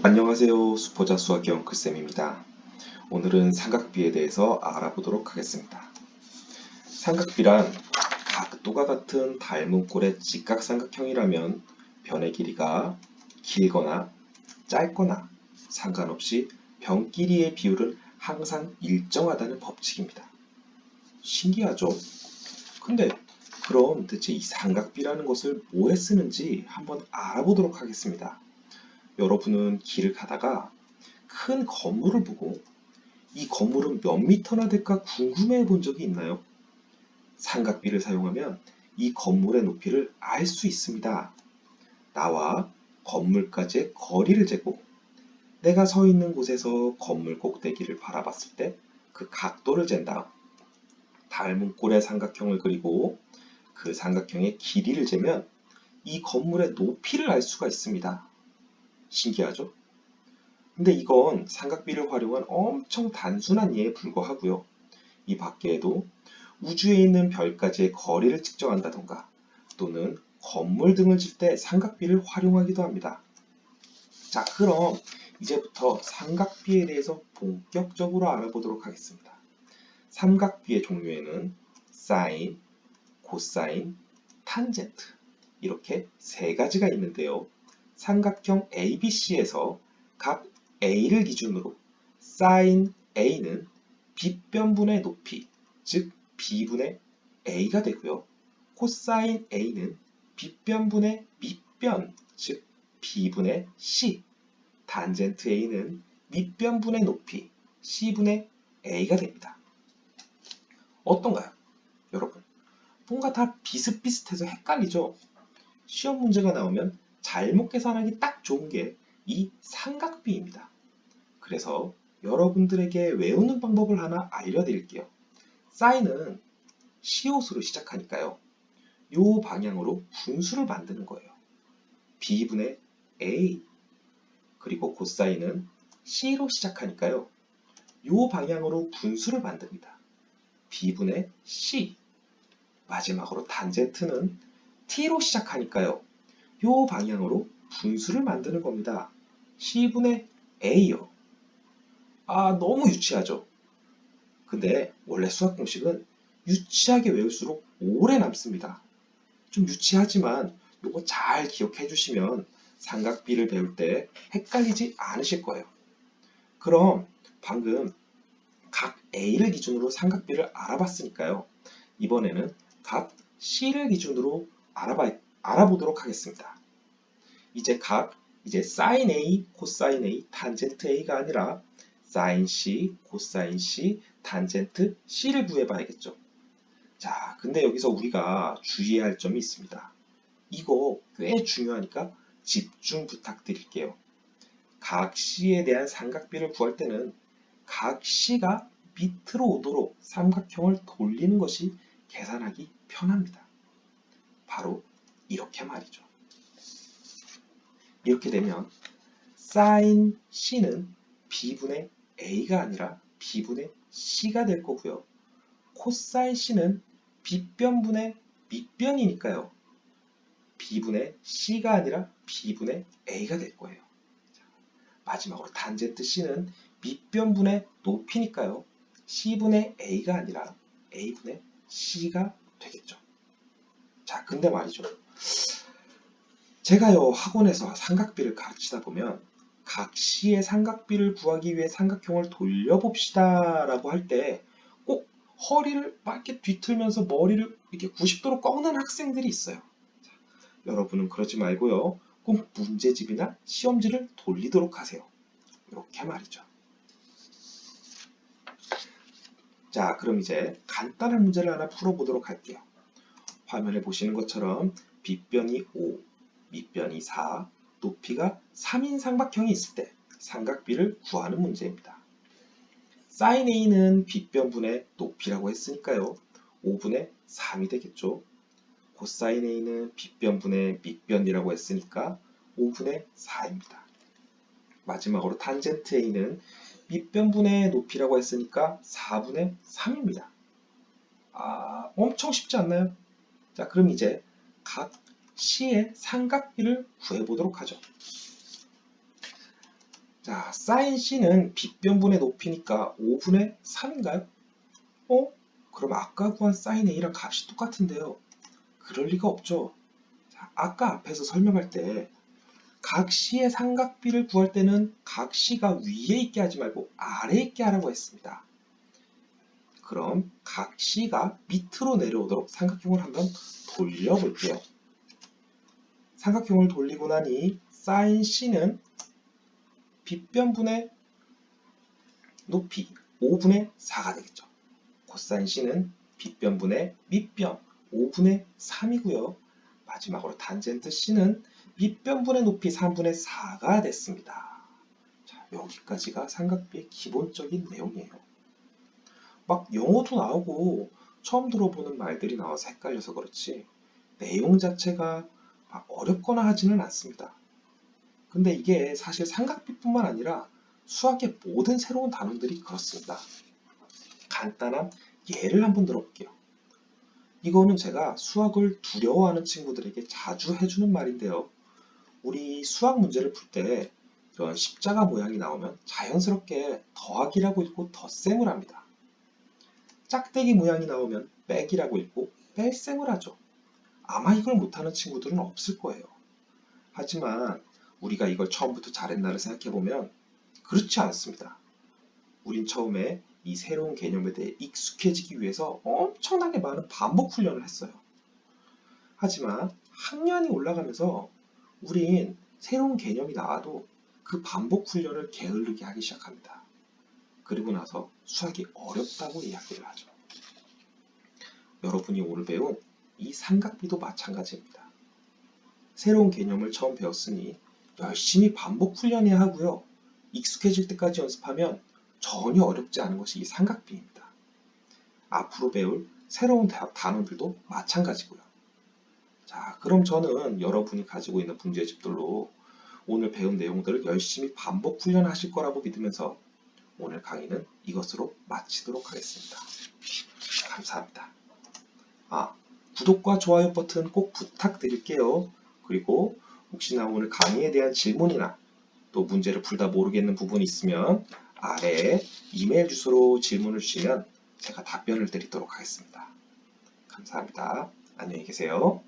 안녕하세요. 수포자 수학형 글쌤입니다. 오늘은 삼각비에 대해서 알아보도록 하겠습니다. 삼각비란 각도가 같은 닮은 꼴의 직각삼각형이라면 변의 길이가 길거나 짧거나 상관없이 변 길이의 비율은 항상 일정하다는 법칙입니다. 신기하죠? 근데 그럼 대체 이 삼각비라는 것을 뭐에 쓰는지 한번 알아보도록 하겠습니다. 여러분은 길을 가다가 큰 건물을 보고 이 건물은 몇 미터나 될까 궁금해 본 적이 있나요? 삼각비를 사용하면 이 건물의 높이를 알 수 있습니다. 나와 건물까지의 거리를 재고 내가 서 있는 곳에서 건물 꼭대기를 바라봤을 때 그 각도를 잰 다음 닮은 꼴의 삼각형을 그리고 그 삼각형의 길이를 재면 이 건물의 높이를 알 수가 있습니다. 신기하죠? 근데 이건 삼각비를 활용한 엄청 단순한 예에 불과하고요. 이 밖에도 우주에 있는 별까지의 거리를 측정한다던가 또는 건물 등을 질 때 삼각비를 활용하기도 합니다. 자, 그럼 이제부터 삼각비에 대해서 본격적으로 알아보도록 하겠습니다. 삼각비의 종류에는 사인, 코사인, 탄젠트 이렇게 세 가지가 있는데요. 삼각형 ABC에서 각 A를 기준으로 sin A는 빗변분의 높이, 즉 B분의 A가 되고요. 코사인 A는 빗변분의 밑변, 즉 B분의 C, 탄젠트 A는 밑변분의 높이, C분의 A가 됩니다. 어떤가요? 여러분, 뭔가 다 비슷비슷해서 헷갈리죠? 시험 문제가 나오면 잘못 계산하기 딱 좋은 게 이 삼각비입니다. 그래서 여러분들에게 외우는 방법을 하나 알려드릴게요. 사인은 시옷으로 시작하니까요. 요 방향으로 분수를 만드는 거예요. B분의 A. 그리고 코사인은 C로 시작하니까요. 요 방향으로 분수를 만듭니다. B분의 C. 마지막으로 탄젠트는 T로 시작하니까요. 요 방향으로 분수를 만드는 겁니다. C분의 A요. 너무 유치하죠? 근데 원래 수학 공식은 유치하게 외울수록 오래 남습니다. 좀 유치하지만 요거 잘 기억해 주시면 삼각비를 배울 때 헷갈리지 않으실 거예요. 그럼 방금 각 A를 기준으로 삼각비를 알아봤으니까요. 이번에는 각 C를 기준으로 알아보도록 하겠습니다. 이제 sin A, 코사인 A, 탄젠트 A가 아니라 sin C, 코사인 C, 탄젠트 C를 구해봐야겠죠. 자, 근데 여기서 우리가 주의해야 할 점이 있습니다. 이거 꽤 중요하니까 집중 부탁드릴게요. 각 C에 대한 삼각비를 구할 때는 각 C가 밑으로 오도록 삼각형을 돌리는 것이 계산하기 편합니다. 바로 이렇게 말이죠. 이렇게 되면 sin C는 B분의 A가 아니라 B분의 C가 될 거고요. 코사인 C는 빗변분의 밑변이니까요. B분의 C가 아니라 B분의 A가 될 거예요. 마지막으로 탄젠트 C는 밑변분의 높이니까요. C분의 A가 아니라 A분의 C가 되겠죠. 자, 근데 말이죠. 제가요, 학원에서 삼각비를 가르치다 보면 각 C의 삼각비를 구하기 위해 삼각형을 돌려봅시다 라고 할 때 꼭 허리를 막 이렇게 뒤틀면서 머리를 이렇게 90도로 꺾는 학생들이 있어요. 자, 여러분은 그러지 말고요. 꼭 문제집이나 시험지를 돌리도록 하세요. 이렇게 말이죠. 자, 그럼 이제 간단한 문제를 하나 풀어보도록 할게요. 화면에 보시는 것처럼 빗변이 5, 밑변이 4, 높이가 3인 삼각형이 있을 때 삼각비를 구하는 문제입니다. sin A는 빗변분의 높이라고 했으니까요. 5분의 3이 되겠죠. 코사인 A는 빗변분의 밑변이라고 했으니까 5분의 4입니다. 마지막으로 탄젠트 A는 밑변분의 높이라고 했으니까 4분의 3입니다. 엄청 쉽지 않나요? 자, 그럼 이제 각 C의 삼각비를 구해보도록 하죠. 자, 사인 C는 빗변분의 높이니까 5분의 3인가요? 그럼 아까 구한 사인 A랑 값이 똑같은데요. 그럴 리가 없죠. 자, 아까 앞에서 설명할 때 각 C의 삼각비를 구할 때는 각 C가 위에 있게 하지 말고 아래에 있게 하라고 했습니다. 그럼 각 C가 밑으로 내려오도록 삼각형을 한번 돌려볼게요. 삼각형을 돌리고 나니 사인 C는 빗변분의 높이 5분의 4가 되겠죠. 코사인 C는 빗변분의 밑변 5분의 3이고요. 마지막으로 탄젠트 C는 밑변분의 높이 3분의 4가 됐습니다. 자, 여기까지가 삼각비의 기본적인 내용이에요. 막 영어도 나오고 처음 들어보는 말들이 나와서 헷갈려서 그렇지 내용 자체가 막 어렵거나 하지는 않습니다. 근데 이게 사실 삼각비뿐만 아니라 수학의 모든 새로운 단원들이 그렇습니다. 간단한 예를 한번 들어볼게요. 이거는 제가 수학을 두려워하는 친구들에게 자주 해주는 말인데요. 우리 수학 문제를 풀 때 이런 십자가 모양이 나오면 자연스럽게 더하기라고 읽고 덧셈을 합니다. 짝대기 모양이 나오면 빼기라고 읽고 뺄셈을 하죠. 아마 이걸 못하는 친구들은 없을 거예요. 하지만 우리가 이걸 처음부터 잘했나를 생각해보면 그렇지 않습니다. 우린 처음에 이 새로운 개념에 대해 익숙해지기 위해서 엄청나게 많은 반복 훈련을 했어요. 하지만 학년이 올라가면서 우린 새로운 개념이 나와도 그 반복 훈련을 게을르게 하기 시작합니다. 그리고 나서 수학이 어렵다고 이야기를 하죠. 여러분이 오늘 배운 이 삼각비도 마찬가지입니다. 새로운 개념을 처음 배웠으니 열심히 반복 훈련해야 하고요. 익숙해질 때까지 연습하면 전혀 어렵지 않은 것이 이 삼각비입니다. 앞으로 배울 새로운 단원들도 마찬가지고요. 자, 그럼 저는 여러분이 가지고 있는 문제집들로 오늘 배운 내용들을 열심히 반복 훈련하실 거라고 믿으면서 오늘 강의는 이것으로 마치도록 하겠습니다. 감사합니다. 구독과 좋아요 버튼 꼭 부탁드릴게요. 그리고 혹시나 오늘 강의에 대한 질문이나 또 문제를 풀다 모르겠는 부분이 있으면 아래에 이메일 주소로 질문을 주시면 제가 답변을 드리도록 하겠습니다. 감사합니다. 안녕히 계세요.